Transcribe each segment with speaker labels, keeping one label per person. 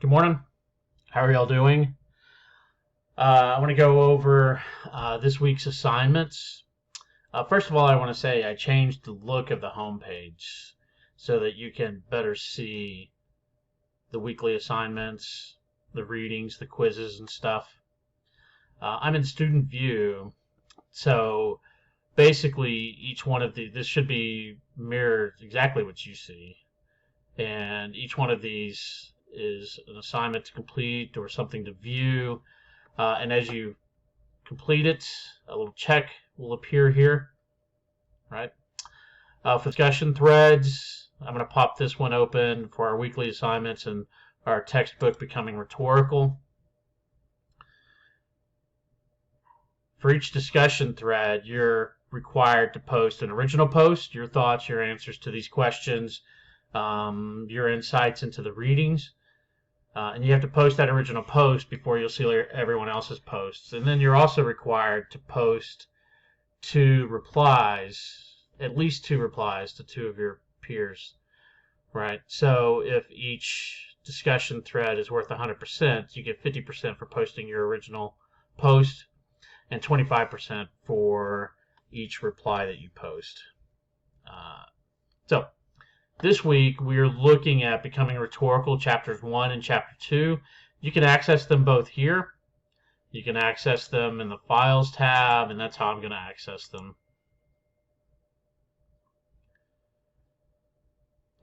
Speaker 1: Good morning. How are y'all doing? I want to go over this week's assignments. First of all, I want to say I changed the look of the homepage so that you can better see the weekly assignments, the readings, the quizzes, and stuff. I'm in student view, so basically each one of this should be mirrored exactly what you see, and each one of these is an assignment to complete or something to view. And as you complete it, a little check will appear here, right? For discussion threads, I'm going to pop this one open for our weekly assignments and our textbook Becoming Rhetorical. For each discussion thread, you're required to post an original post, your thoughts, your answers to these questions, your insights into the readings. And you have to post that original post before you'll see everyone else's posts. And then you're also required to post at least two replies to two of your peers, right? So if each discussion thread is worth 100%, you get 50% for posting your original post and 25% for each reply that you post. So this week, we're looking at Becoming Rhetorical, Chapters 1 and Chapter 2. You can access them both here. You can access them in the Files tab, and that's how I'm going to access them.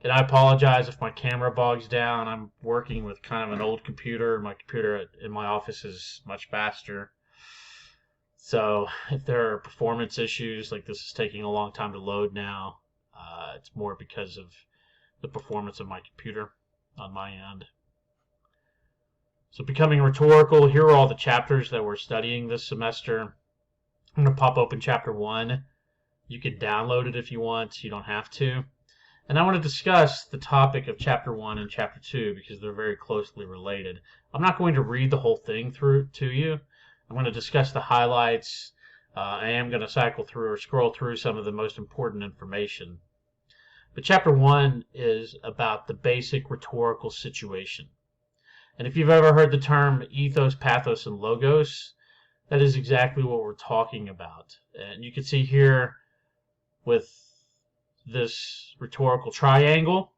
Speaker 1: And I apologize if my camera bogs down. I'm working with kind of an old computer. My computer in my office is much faster. So if there are performance issues, like this is taking a long time to load now, it's more because of the performance of my computer on my end. So Becoming Rhetorical, here are all the chapters that we're studying this semester. I'm going to pop open Chapter 1. You can download it if you want. You don't have to. And I want to discuss the topic of Chapter 1 and Chapter 2 because they're very closely related. I'm not going to read the whole thing through to you. I'm going to discuss the highlights. I am going to cycle through or scroll through some of the most important information. But Chapter 1 is about the basic rhetorical situation. And if you've ever heard the term ethos, pathos, and logos, that is exactly what we're talking about. And you can see here with this rhetorical triangle,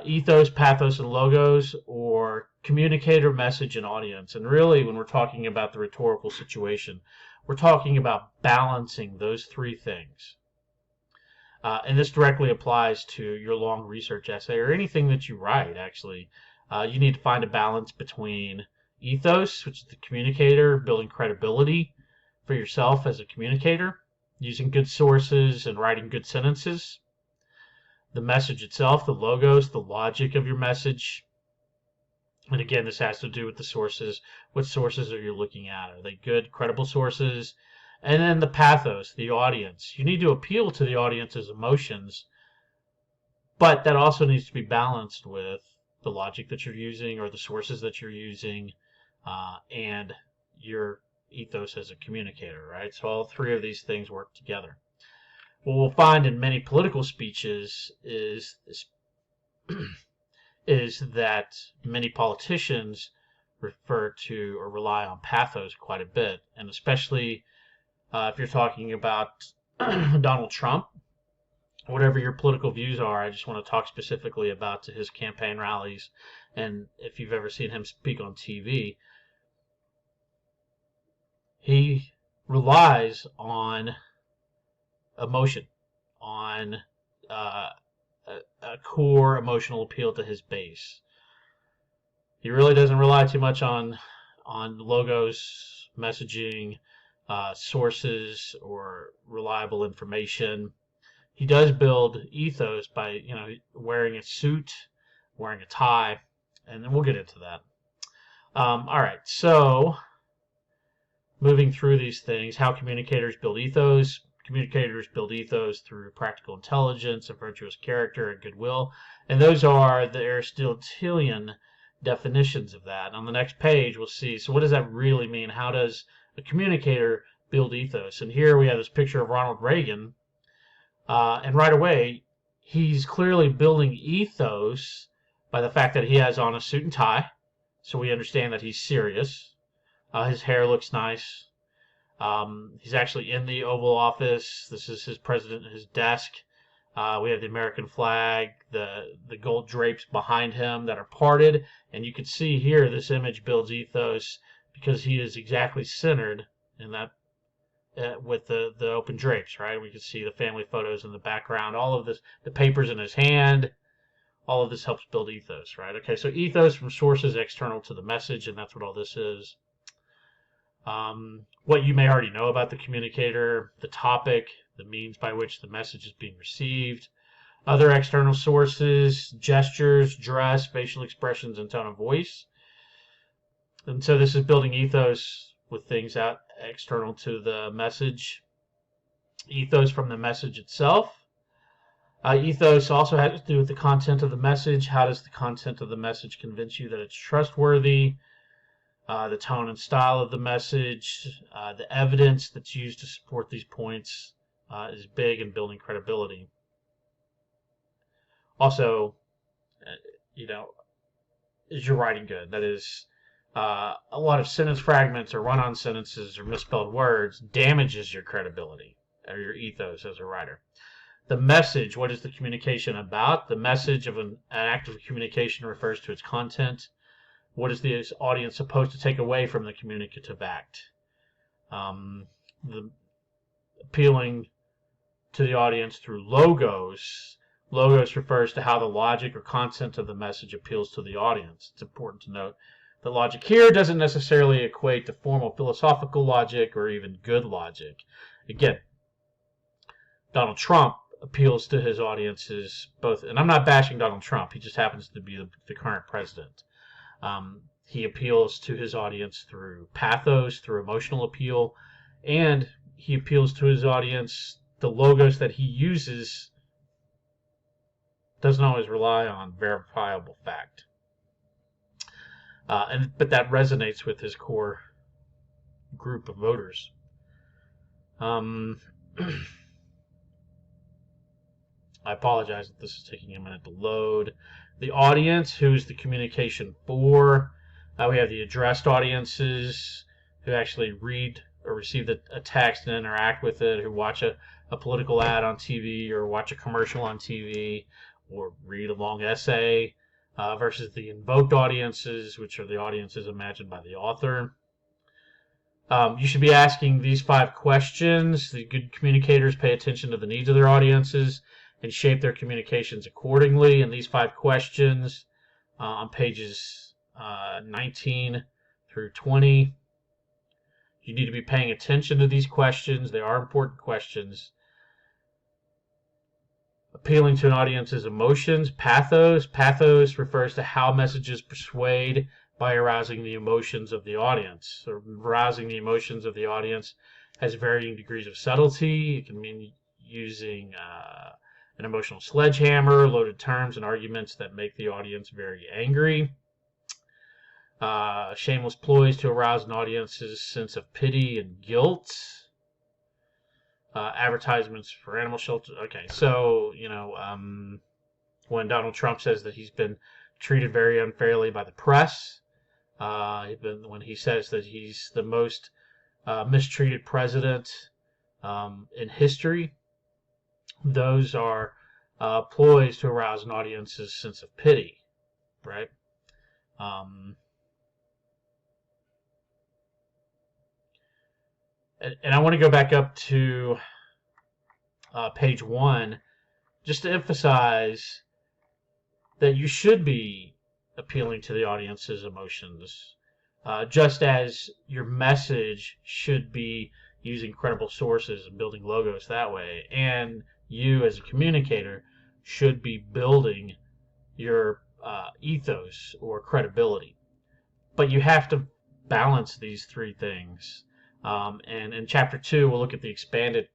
Speaker 1: ethos, pathos, and logos, or communicator, message, and audience. And really, when we're talking about the rhetorical situation, we're talking about balancing those three things. And this directly applies to your long research essay or anything that you write, actually. You need to find a balance between ethos, which is the communicator, building credibility for yourself as a communicator, using good sources and writing good sentences. The message itself, the logos, the logic of your message. And again, this has to do with the sources. What sources are you looking at? Are they good, credible sources? And then the pathos, the audience. You need to appeal to the audience's emotions, but that also needs to be balanced with the logic that you're using or the sources that you're using and your ethos as a communicator, right? So all three of these things work together. What we'll find in many political speeches is that many politicians refer to or rely on pathos quite a bit, and especially if you're talking about Donald Trump, whatever your political views are, I just want to talk specifically about his campaign rallies, and if you've ever seen him speak on TV, he relies on emotion, on a core emotional appeal to his base. He really doesn't rely too much on logos, messaging, sources, or reliable information. He does build ethos by wearing a suit, wearing a tie, and then we'll get into that. All right, so moving through these things, how communicators build ethos. Communicators build ethos through practical intelligence, a virtuous character, and goodwill. And those are the Aristotelian definitions of that. On the next page, we'll see, so what does that really mean? How does a communicator build ethos? And here we have this picture of Ronald Reagan. And right away, he's clearly building ethos by the fact that he has on a suit and tie, so we understand that he's serious. His hair looks nice. He's actually in the Oval Office. This is his president, his desk. We have the American flag, the gold drapes behind him that are parted, and you can see here this image builds ethos because he is exactly centered in that with the open drapes, right? We can see the family photos in the background, all of this, the papers in his hand, all of this helps build ethos, right? Okay, so ethos from sources external to the message, and that's what all this is. What you may already know about the communicator, the topic, the means by which the message is being received, other external sources, gestures, dress, facial expressions, and tone of voice. And so this is building ethos with things out external to the message. Ethos from the message itself. Ethos also has to do with the content of the message. How does the content of the message convince you that it's trustworthy? The tone and style of the message, the evidence that's used to support these points is big in building credibility. Also, is your writing good? That is, a lot of sentence fragments or run-on sentences or misspelled words damages your credibility or your ethos as a writer. The message, what is the communication about? The message of an act of communication refers to its content. What is the audience supposed to take away from the communicative act? The appealing to the audience through logos. Logos refers to how the logic or content of the message appeals to the audience. It's important to note that logic here doesn't necessarily equate to formal philosophical logic or even good logic. Again, Donald Trump appeals to his audiences both, and I'm not bashing Donald Trump, he just happens to be the current president. He appeals to his audience through pathos, through emotional appeal, and he appeals to his audience. The logos that he uses doesn't always rely on verifiable fact. But that resonates with his core group of voters. I apologize if this is taking a minute to load. The audience, who's the communication for? We have the addressed audiences who actually read or receive a text and interact with it, who watch a political ad on TV or watch a commercial on TV or read a long essay, versus the invoked audiences, which are the audiences imagined by the author. You should be asking these 5 questions. The good communicators pay attention to the needs of their audiences and shape their communications accordingly. And these 5 questions on pages 19 through 20, you need to be paying attention to these questions. They are important questions. Appealing to an audience's emotions, pathos. Pathos refers to how messages persuade by arousing the emotions of the audience. So arousing the emotions of the audience has varying degrees of subtlety. It can mean using an emotional sledgehammer, loaded terms and arguments that make the audience very angry. Shameless ploys to arouse an audience's sense of pity and guilt. Advertisements for animal shelter. Okay, so, when Donald Trump says that he's been treated very unfairly by the press, when he says that he's the most mistreated president in history, those are ploys to arouse an audience's sense of pity, right? And I want to go back up to page 1 just to emphasize that you should be appealing to the audience's emotions, just as your message should be using credible sources and building logos that way. And you, as a communicator, should be building your ethos or credibility. But you have to balance these 3 things. And in chapter 2, we'll look at the expanded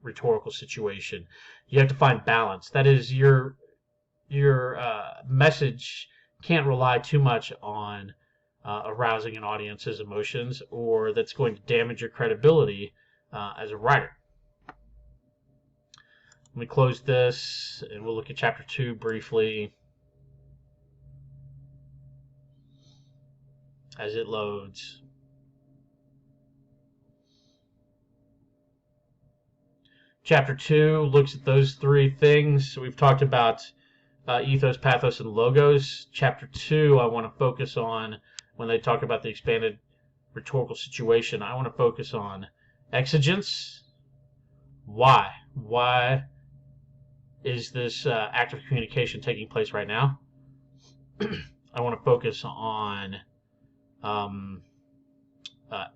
Speaker 1: rhetorical situation. You have to find balance. That is, your message can't rely too much on arousing an audience's emotions, or that's going to damage your credibility as a writer. Let me close this, and we'll look at chapter 2 briefly. as it loads. Chapter 2 looks at those three things. We've talked about ethos, pathos, and logos. Chapter 2, I want to focus on, when they talk about the expanded rhetorical situation, I want to focus on exigence. Why? Why is this act of communication taking place right now? I want to focus on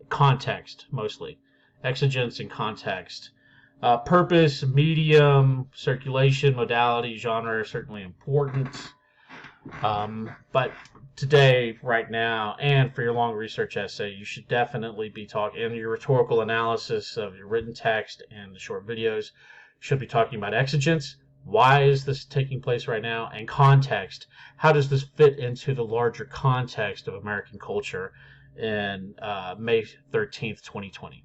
Speaker 1: context, mostly. Exigence and context. Purpose, medium, circulation, modality, genre are certainly important. But today, right now, and for your long research essay, you should definitely be talking, in your rhetorical analysis of your written text and the short videos, should be talking about exigence. Why is this taking place right now? And context. How does this fit into the larger context of American culture in May 13th, 2020?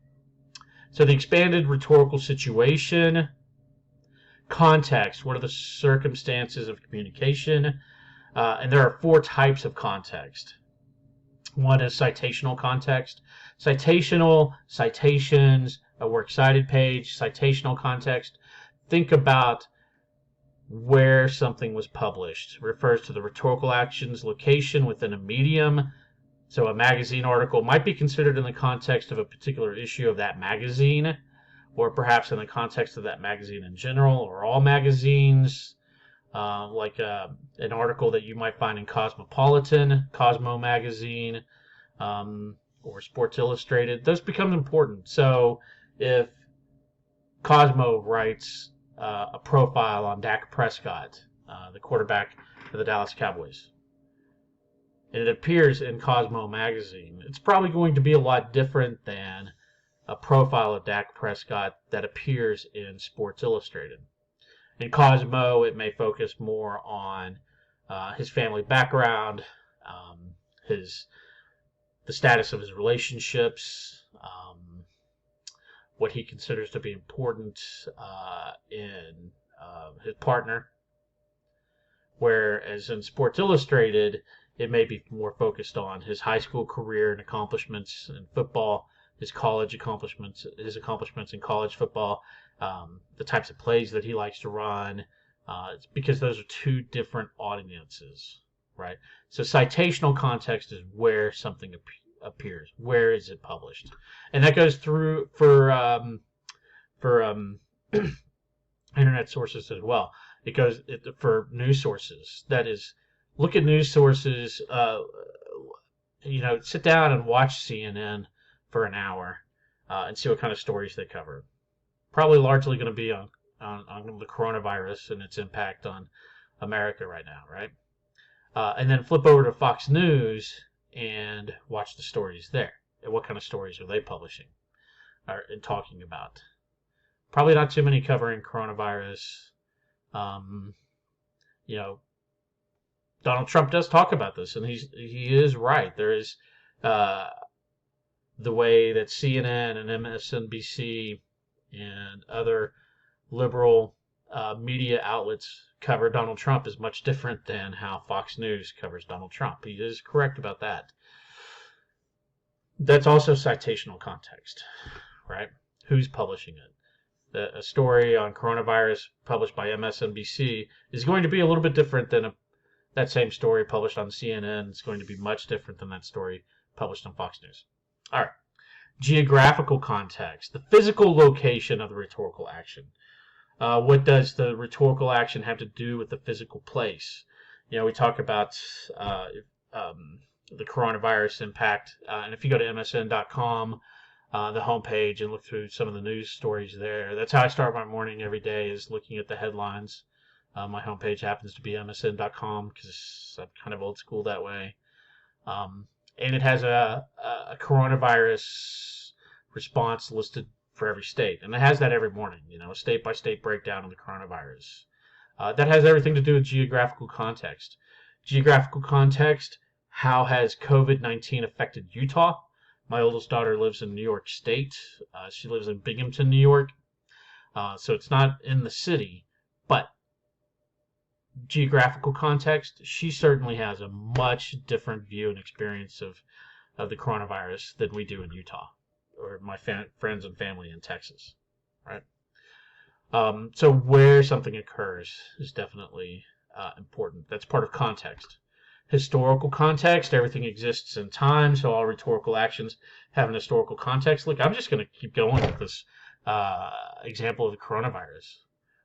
Speaker 1: So the expanded rhetorical situation, context, what are the circumstances of communication? And there are four types of context. One is citational context. Citational, citations, a works cited page, citational context. Think about where something was published. It refers to the rhetorical action's location within a medium. So a magazine article might be considered in the context of a particular issue of that magazine, or perhaps in the context of that magazine in general, or all magazines, like an article that you might find in Cosmopolitan, Cosmo magazine, or Sports Illustrated. Those become important. So if Cosmo writes a profile on Dak Prescott, the quarterback for the Dallas Cowboys, and it appears in Cosmo magazine, it's probably going to be a lot different than a profile of Dak Prescott that appears in Sports Illustrated. In Cosmo, it may focus more on his family background, the status of his relationships, what he considers to be important in his partner. Whereas in Sports Illustrated, it may be more focused on his high school career and accomplishments in football, his college accomplishments, his accomplishments in college football, the types of plays that he likes to run, it's because those are two different audiences, right? So citational context is where something appears. Where is it published? And that goes through for internet sources as well. It goes for news sources. That is, look at news sources. Sit down and watch CNN for an hour and see what kind of stories they cover. Probably largely going to be on the coronavirus and its impact on America right now, right? And then flip over to Fox News and watch the stories there. And what kind of stories are they publishing and talking about? Probably not too many covering coronavirus. Donald Trump does talk about this, and he is right. There is the way that CNN and MSNBC and other liberal media outlets cover Donald Trump is much different than how Fox News covers Donald Trump. He is correct about that. That's also citational context, right? Who's publishing it? A story on coronavirus published by MSNBC is going to be a little bit different than that same story published on CNN. It's going to be much different than that story published on Fox News. All right. Geographical context, the physical location of the rhetorical action. What does the rhetorical action have to do with the physical place? We talk about the coronavirus impact, and if you go to msn.com, the homepage, and look through some of the news stories there, that's how I start my morning every day, is looking at the headlines. My homepage happens to be msn.com because I'm kind of old school that way. And it has a coronavirus response listed for every state. And it has that every morning, a state-by-state breakdown of the coronavirus. That has everything to do with geographical context. Geographical context, how has COVID-19 affected Utah? My oldest daughter lives in New York State. She lives in Binghamton, New York. So it's not in the city, but geographical context, she certainly has a much different view and experience of of the coronavirus than we do in Utah or my friends and family in Texas, right? So where something occurs is definitely important. That's part of context. Historical context, everything exists in time, so all rhetorical actions have an historical context. Look, I'm just going to keep going with this example of the coronavirus.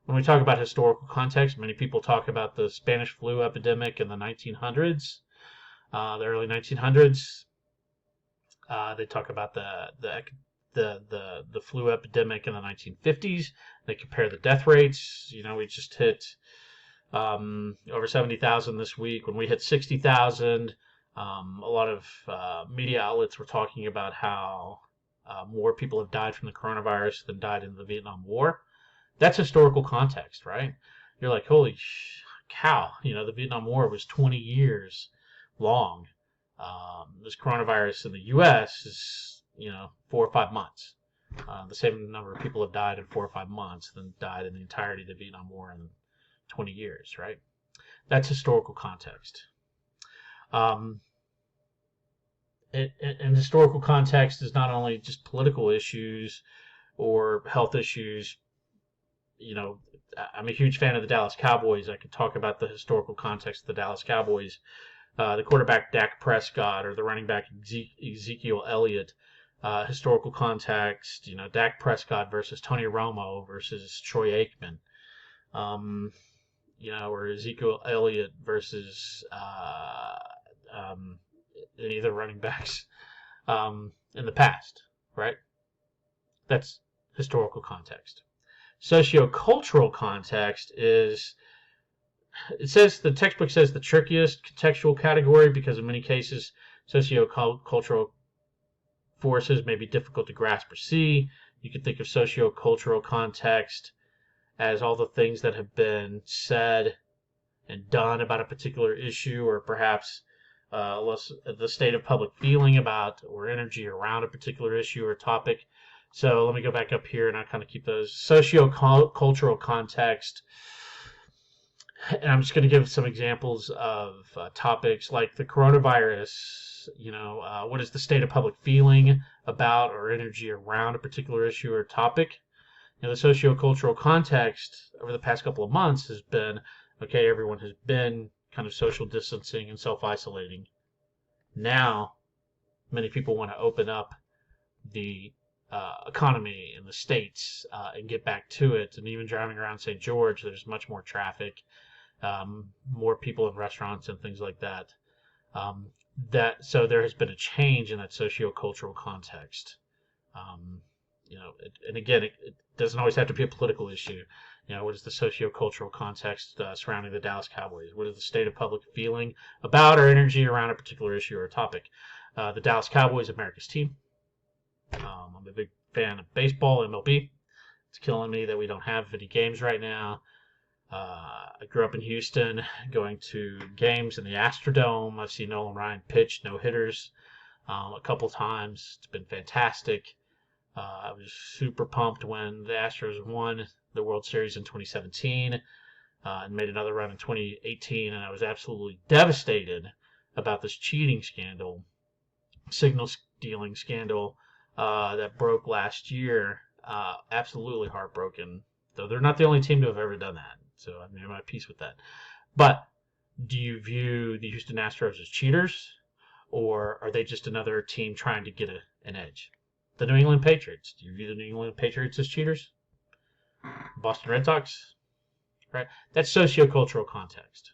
Speaker 1: When we talk about historical context, many people talk about the Spanish flu epidemic in the 1900s, the early 1900s. They talk about the flu epidemic in the 1950s. They compare the death rates. We just hit over 70,000 this week. When we hit 60,000, a lot of media outlets were talking about how more people have died from the coronavirus than died in the Vietnam War. That's historical context, right? You're like, holy cow, the Vietnam War was 20 years long. This coronavirus in the U.S. is, 4 or 5 months. The same number of people have died in 4 or 5 months than died in the entirety of the Vietnam War in 20 years, right? That's historical context. And historical context is not only just political issues or health issues. I'm a huge fan of the Dallas Cowboys. I could talk about the historical context of the Dallas Cowboys. The quarterback Dak Prescott or the running back Ezekiel Elliott. Historical context, Dak Prescott versus Tony Romo versus Troy Aikman. Or Ezekiel Elliott versus any of the running backs in the past, right? That's historical context. Sociocultural context is, the textbook says the trickiest contextual category because in many cases sociocultural forces may be difficult to grasp or see. You can think of sociocultural context as all the things that have been said and done about a particular issue, or perhaps the state of public feeling about or energy around a particular issue or topic. So let me go back up here and I kind of keep those. Sociocultural context. And I'm just going to give some examples of topics like the coronavirus. What is the state of public feeling about or energy around a particular issue or topic? The sociocultural context over the past couple of months has been, okay, everyone has been kind of social distancing and self-isolating. Now, many people want to open up the economy in the States and get back to it. And even driving around St. George, there's much more traffic, more people in restaurants and things like that. So there has been a change in that sociocultural context. And again, it doesn't always have to be a political issue. What is the sociocultural context surrounding the Dallas Cowboys? What is the state of public feeling about or energy around a particular issue or topic? The Dallas Cowboys, America's team. I'm a big fan of baseball, MLB. It's killing me that we don't have any games right now. I grew up in Houston, going to games in the Astrodome. I've seen Nolan Ryan pitch no-hitters a couple times. It's been fantastic. I was super pumped when the Astros won the World Series in 2017 and made another run in 2018, and I was absolutely devastated about this cheating scandal, signal stealing scandal that broke last year. Absolutely heartbroken, though they're not the only team to have ever done that, so I made my peace with that. But do you view the Houston Astros as cheaters, or are they just another team trying to get an edge? The New England Patriots. Do you view the New England Patriots as cheaters? Boston Red Sox? Right? That's sociocultural context.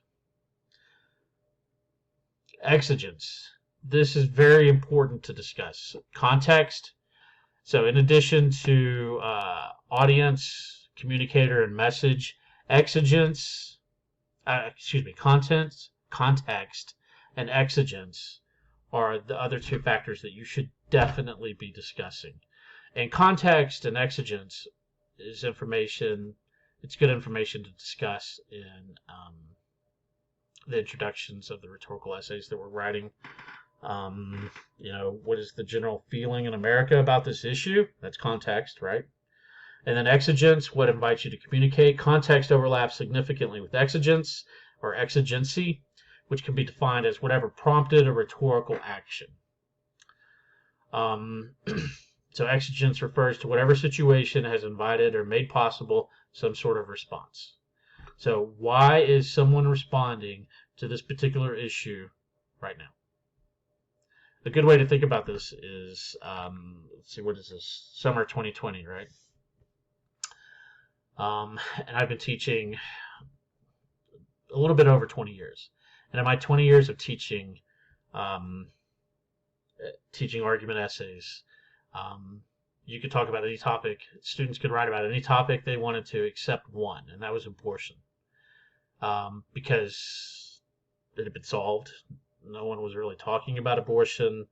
Speaker 1: Exigence. This is very important to discuss. Context. So in addition to audience, communicator, and message, context, and exigence are the other two factors that you should definitely be discussing. And context and exigence is information. It's good information to discuss in the introductions of the rhetorical essays that we're writing. What is the general feeling in America about this issue? That's context, right? And then exigence, what invites you to communicate. Context overlaps significantly with exigence or exigency, which can be defined as whatever prompted a rhetorical action. So exigence refers to whatever situation has invited or made possible some sort of response. So why is someone responding to this particular issue right now? A good way to think about this is, let's see, what is this? Summer 2020, right? And I've been teaching a little bit over 20 years. And in my 20 years of teaching, um, teaching argument essays, you could talk about any topic. Students could write about any topic they wanted to except one, and that was abortion. Because it had been solved. No one was really talking about abortion.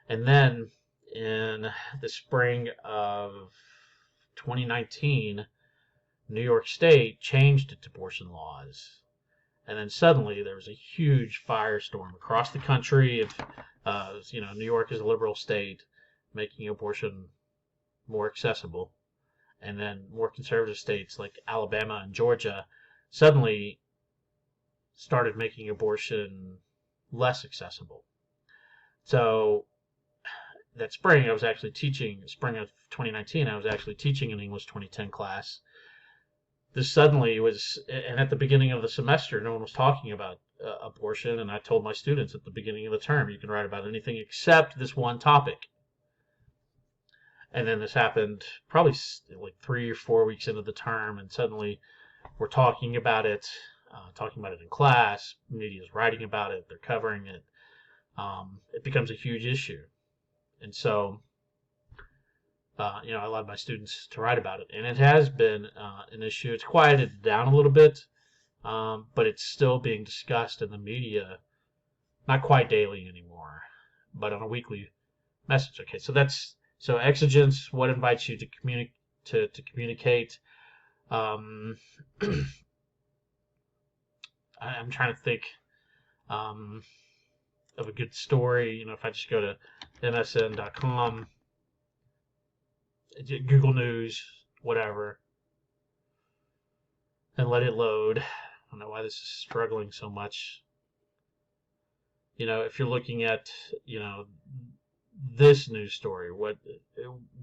Speaker 1: And then in the spring of 2019, New York State changed its abortion laws. And then suddenly there was a huge firestorm across the country. New York is a liberal state, making abortion more accessible. And then more conservative states like Alabama and Georgia suddenly started making abortion less accessible. So that spring, I was actually teaching, spring of 2019, I was actually teaching an English 2010 class. This suddenly was, and at the beginning of the semester, no one was talking about abortion, and I told my students at the beginning of the term, you can write about anything except this one topic. And then this happened probably like 3 or 4 weeks into the term, and suddenly we're talking about it in class, media's writing about it, they're covering it. It becomes a huge issue. And so, I allowed my students to write about it. And it has been an issue. It's quieted down a little bit, but it's still being discussed in the media, not quite daily anymore, but on a weekly message. Okay, so exigence, what invites you to communicate. I'm trying to think of a good story. If I just go to msn.com, Google News, whatever, and let it load. I don't know why this is struggling so much. If you're looking at, this news story,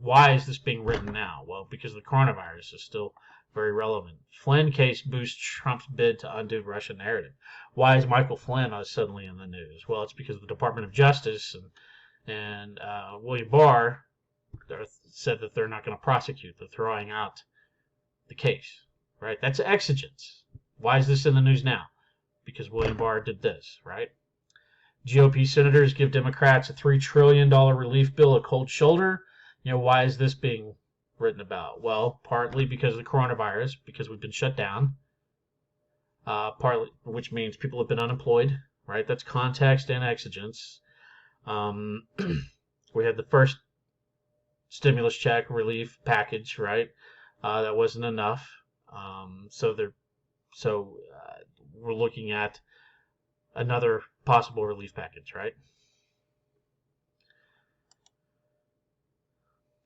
Speaker 1: why is this being written now? Well, because the coronavirus is still very relevant. Flynn case boosts Trump's bid to undo Russian narrative. Why is Michael Flynn suddenly in the news? Well, it's because the Department of Justice and William Barr said that they're not going to prosecute. They're throwing out the case, right? That's exigence. Why is this in the news now? Because William Barr did this, right? GOP senators give Democrats a $3 trillion relief bill a cold shoulder. Why is this being written about? Well, partly because of the coronavirus, because we've been shut down. Partly, which means people have been unemployed, right? That's context and exigence. We had the first stimulus check relief package, right? That wasn't enough. So we're looking at another possible relief package, right?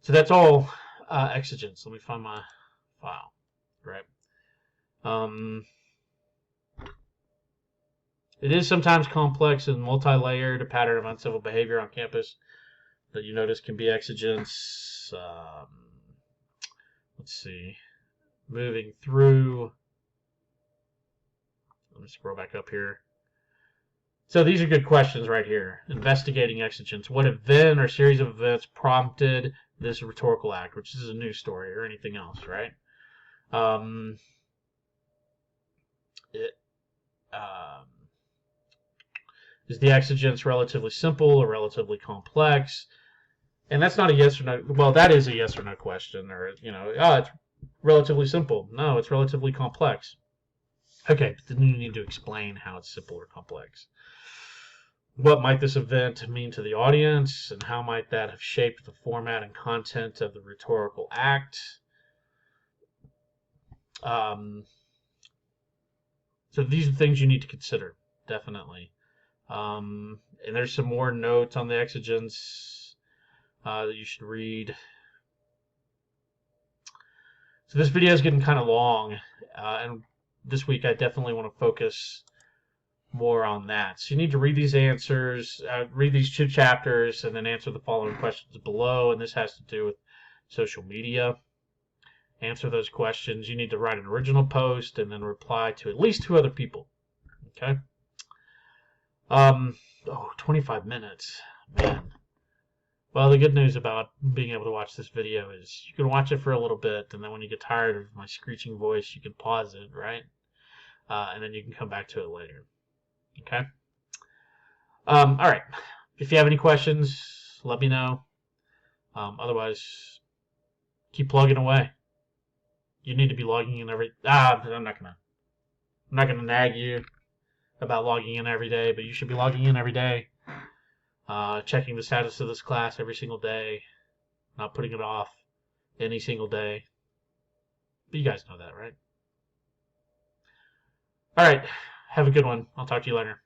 Speaker 1: So that's all exigence. Let me find my file, right? It is sometimes complex and multi-layered. A pattern of uncivil behavior on campus that you notice can be exigence. Let's see. Moving through. Let me scroll back up here. So these are good questions right here. Investigating exigence. What event or series of events prompted this rhetorical act, which is a news story or anything else, right? Is the exigence relatively simple or relatively complex? And that's not a yes or no. Well, that is a yes or no question. Or, it's relatively simple. No, it's relatively complex. Okay, but then you need to explain how it's simple or complex. What might this event mean to the audience, and how might that have shaped the format and content of the rhetorical act? So these are things you need to consider, definitely. And there's some more notes on the exigence that you should read. So this video is getting kind of long, and this week I definitely want to focus more on that. So you need to read these answers, read these 2 chapters, and then answer the following questions below. And this has to do with social media. Answer those questions. You need to write an original post and then reply to at least 2 other people. Okay? 25 minutes. Man. Well, the good news about being able to watch this video is you can watch it for a little bit, and then when you get tired of my screeching voice, you can pause it, right? And then you can come back to it later. Okay? All right. If you have any questions, let me know. Otherwise, keep plugging away. You need to be logging in every. I'm not gonna nag you about logging in every day, but you should be logging in every day. Checking the status of this class every single day, not putting it off any single day. But you guys know that, right? All right. Have a good one. I'll talk to you later.